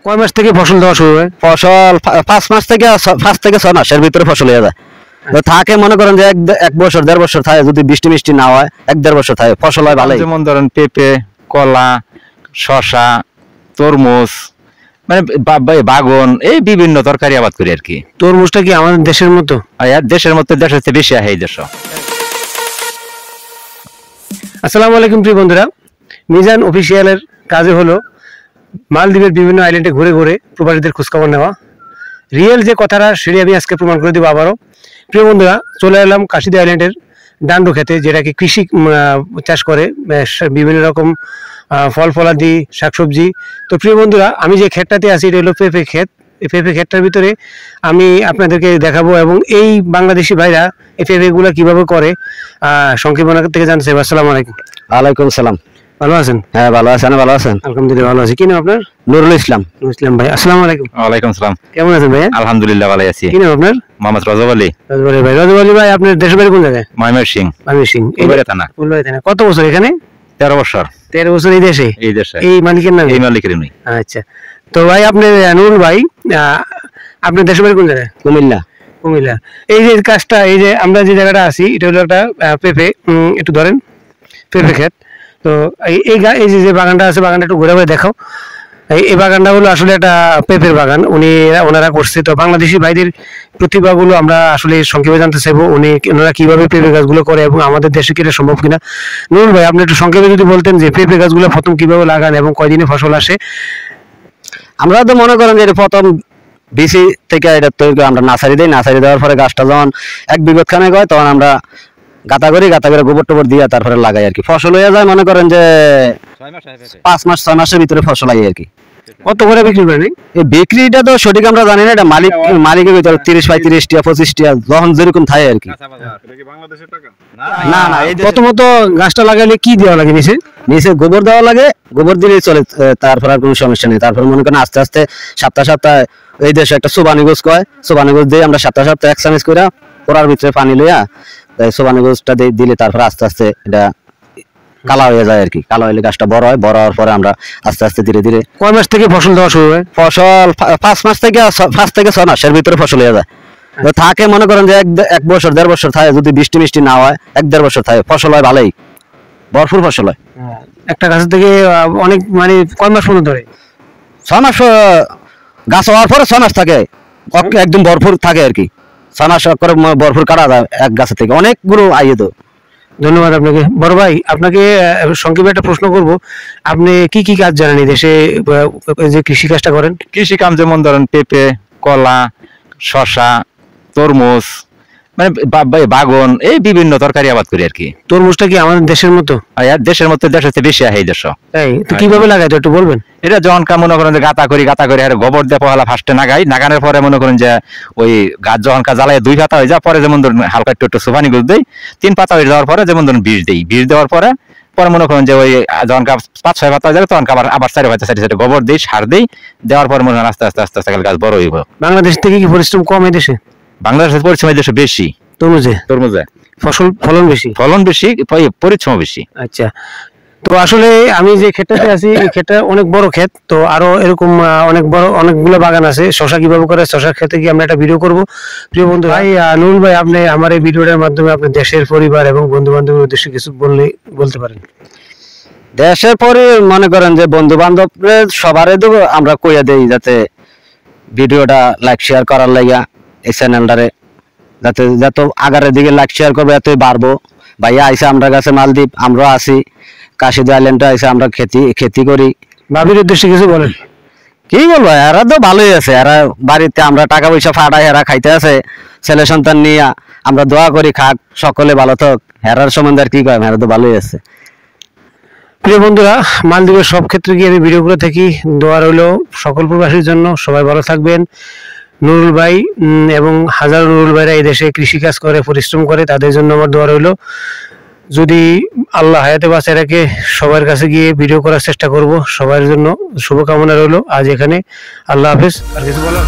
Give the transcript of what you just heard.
কয় মাস থেকে ফসল দেওয়া শুরু হয়? ফসল 5 মাস থেকে 5 থেকে 6 মাসের ভিতরে ফসল হয়ে যায়। থাকে মনে করেন যে এক বছর 1.5 বছর থাকে, যদি বৃষ্টি মিষ্টি না হয় 1-1.5 বছর থাকে, ফসল হয় ভালো। যেমন ধরেন পেঁপে, কলা, শসা, তরমুজ, মানে বাগন, এই বিভিন্ন তরকারি আবাদ করি আর কি। তরমুজটা কি আমাদের দেশের মতো? দেশের মধ্যে দেশের চেয়ে বেশি হয় এই দেশ। আসসালামু আলাইকুম প্রিয় বন্ধুরা, মিজান অফিসিয়ালের কাজে হলো মালদ্বীপের বিভিন্ন আইল্যান্ডে ঘুরে ঘুরে প্রবাসীদের খোঁজখবর নেওয়া। রিয়েল যে কথাটা সেটি আমি আজকে প্রমাণ করে দেবো আবারও। প্রিয় বন্ধুরা, চলে এলাম কাশিদা আইল্যান্ডের ডান্ডু খেতে, যেটাকে কৃষি চাষ করে বিভিন্ন রকম ফল ফলাদি, শাকসবজি। তো প্রিয় বন্ধুরা, আমি যে ক্ষেতটাতে আছি এটা হলো পেঁপে ক্ষেত। এই পেঁপে ক্ষেতটার ভিতরে আমি আপনাদেরকে দেখাবো, এবং এই বাংলাদেশি ভাইরা এই পেঁপেগুলো কীভাবে করে সংক্ষেপণ থেকে জানতে চাইবো। আসসালামু আলাইকুম। ওয়ালাইকুম সালাম। ভালো আছেন? হ্যাঁ ভালো আছেন। ভালো আছেন? আলহামদুলিল্লাহ ভালো আছি। কি নাম আপনার? নুরুল ইসলাম। নুরুল ইসলাম ভাই, আসসালামু আলাইকুম। ওয়ালাইকুম সালাম। কেমন আছেন ভাই? আলহামদুলিল্লাহ ভালো আছি। কি নাম আপনার? মোহাম্মদ রজব আলী। রজব আলী ভাই। রজব আলী ভাই, আপনার দেশের বাড়ি কোন জায়গায়? ময়মনসিংহ। ময়মনসিংহ। ফুলবাড়ী থানা। ফুলবাড়ী থানা। কত বছর এখানে? 13 বছর। 13 বছর এই দেশে? এই দেশে। এই মালিকের নাম? এই মালিকের নাম। আচ্ছা, তো ভাই আপনি নুরুল ভাই, আপনার দেশের বাড়ি কোন জায়গায়? কুমিল্লা। কুমিল্লা। এই যে কাজটা, এই যে আমরা যে জায়গাটা আছি, এটা হলো একটা পেঁপে, একটু ধরেন, পেঁপে ক্ষেত। তো এই যে বাগানটা আছে, বাগানটা একটু ঘুরে ঘুরে দেখাও। এই বাগানটা হলো আসলে একটা পেঁপের বাগান, ওনারা করছে। তো বাংলাদেশি ভাইদের প্রতিভাগুলো আমরা আসলে সংক্ষেপে জানতে চাইবো, ওনারা কিভাবে পেঁপে গাছগুলো করে এবং আমাদের দেশে কি এটা সম্ভব কিনা। নুরুল ভাই, আপনি একটু সংক্ষেপে যদি বলতেন যে পেঁপে গাছগুলো প্রথম কিভাবে লাগান এবং কয়দিনে ফসল আসে। আমরা তো মনে করেন যে প্রথম বিসি থেকে এটা তৈরি করে আমরা নার্সারি দিই। নার্সারি দেওয়ার পরে গাছটা যখন 1 বিঘত খানেক হয়, তখন আমরা গাঁথা করে গোবর টোবর দিয়ে তারপরে লাগাই আর কি। ফসল হয়ে যায় মনে করেন যে 5 মাস 6 মাসের ভিতরে ফসল হয় আর কি। কত করে বিক্রি করেন? এই বিক্রিটা তো সঠিক আমরা জানি না, এটা মালিকের ভিতরে 30-35 টাকা 25 টাকা যখন যেরকম থাকে আর কি। না না, প্রথমত গাছটা লাগাইলে কি দেওয়া লাগে? নিচে নিচে গোবর দেওয়া লাগে, গোবর দিলেই চলে, তারপর আর কোনো সমস্যা নেই। তারপর মনে করেন আস্তে আস্তে সপ্তাহে এই দেশে একটা সোবানি গোছ কয়, সোবানি গোছ দিয়ে আমরা সপ্তাহে 1 চামচ করে পোড়ার ভিতরে পানি লইয়া সোবানি গোছটা দিলে তারপর আস্তে আস্তে এটা কালা হয়ে যায় আর কি। কালা হলে গাছটা বড় হয়, বড় হওয়ার পরে আমরা আস্তে আস্তে ধীরে ধীরে। কয় মাস থেকে ফসল দেওয়া শুরু হয়? ফসল 5 মাস থেকে 5 থেকে 6 মাসের ভিতরে ফসল হয়ে যায়। থাকে মনে করেন যে 1 বছর 1.5 বছর থাকে, যদি বৃষ্টি মিষ্টি না হয় 1-1.5 বছর থাকে, ফসল হয় ভালোই, ভরপুর ফসল হয়। একটা গাছ থেকে অনেক, মানে কয় মাস পর্যন্ত ধরে? 6 মাস গাছ হওয়ার পরে 6 মাস থাকে, একদম ভরপুর থাকে আর কি। 6 মাস করে ভরপুর কাটা যায় এক গাছের থেকে, অনেকগুলো আইয়ে। তো ধন্যবাদ আপনাকে। বড় ভাই, আপনাকে সংক্ষেপে একটা প্রশ্ন করব, আপনি কি কি কাজ জানেন এই দেশে, যে কৃষি কাজটা করেন? কৃষি কাম যেমন ধরেন পেঁপে, কলা, শসা, তরমুজ, মানে বাগন, এই বিভিন্ন তরকারি আবাদ করি আর কি। তরমুজটা কি আমাদের দেশের মতো? দেশের মধ্যে দেশের চেয়ে বেশি হয় এই দেশ। তাই তো কিভাবে লাগাই তো একটু বলবেন? এটা যখন মনে করেন যে গাঁথা করি আর গোবর দিয়ে পহলা ফার্স্টে নাগানোর পরে মনে করেন যে ওই গাছ যখন জ্বালায় 2 পাতা হয়ে যায়, পরে যেমন ধরুন হালকা একটু সোফানি গোছ দেই, 3 পাতা হয়ে যাওয়ার পরে যেমন ধরুন বীজ দেওয়ার পরে মনে করেন যে ওই যখন 5-6 পাতা হয়ে যাবে, তখন আবার 4 পাতা সাইডে গোবর দিই, সার দিই, দেওয়ার পরে মনে হয় আস্তে আস্তে আস্তে আস্তে গাছ বড় হইব। বাংলাদেশ থেকে কি পরিশ্রম কম এই দেশে? বাংলাদেশের পরিশ্রম এই দেশে বেশি। তরমুজে ফলন বেশি, পরিশ্রম বেশি। আচ্ছা, তো আসলে আমি যে ক্ষেতটাতে আছি, এই ক্ষেতটা অনেক বড় ক্ষেত। তো আরো এরকম অনেকগুলো বাগান আছে। শশা কিভাবে করে, শশার ক্ষেতে কি আমরা একটা ভিডিও করব। প্রিয় বন্ধু ভাই, নুরুল ভাই, আপনি আমার এই ভিডিওটার মাধ্যমে আপনার দেশের পরিবার এবং বন্ধু বান্ধবের উদ্দেশ্যে কিছু বলতে পারেন? দেশের পরে মনে করেন যে বন্ধু বান্ধবের সবারই তো আমরা কইয়া দেই, যাতে ভিডিওটা লাইক শেয়ার করার লাগিয়া এই চ্যানেলটারে যাতে যত আগারের দিকে লাইক শেয়ার করবে এতই বাড়বো। ভাইয়া আইসে আমরা কাছে মালদ্বীপ, আমরা আছি কাশিদা আইল্যান্ডে আইসে, আমরা খেতি করি। ভাবির উদ্দেশ্যে কিছু বলেন? কি বলবো, এরা তো ভালোই আছে। এরা বাড়িতে আমরা টাকা পয়সা ফাটাই, এরা খাইতে আছে, ছেলে সন্তান নিয়ে আমরা দোয়া করি খাক, সকলে ভালো থাক। হেরার সম্বন্ধে আর কি কয়, এরা তো ভালোই আছে। প্রিয় বন্ধুরা, মালদ্বীপের সব ক্ষেত্রে গিয়ে আমি ভিডিও করে থাকি। দোয়া রইল সকল প্রবাসীর জন্য, সবাই ভালো থাকবেন। নুরুল ভাই এবং হাজারো নুরুল ভাইরা এই দেশে কৃষিকাজ করে, পরিশ্রম করে, তাদের জন্য আমার দোয়া রইল। যদি আল্লাহ হায়াতে বাঁচায় রাখে, সবার কাছে গিয়ে ভিডিও করার চেষ্টা করব। সবার জন্য শুভকামনা রইল। আজ এখানে, আল্লাহ হাফেজ। আর কিছু বলার?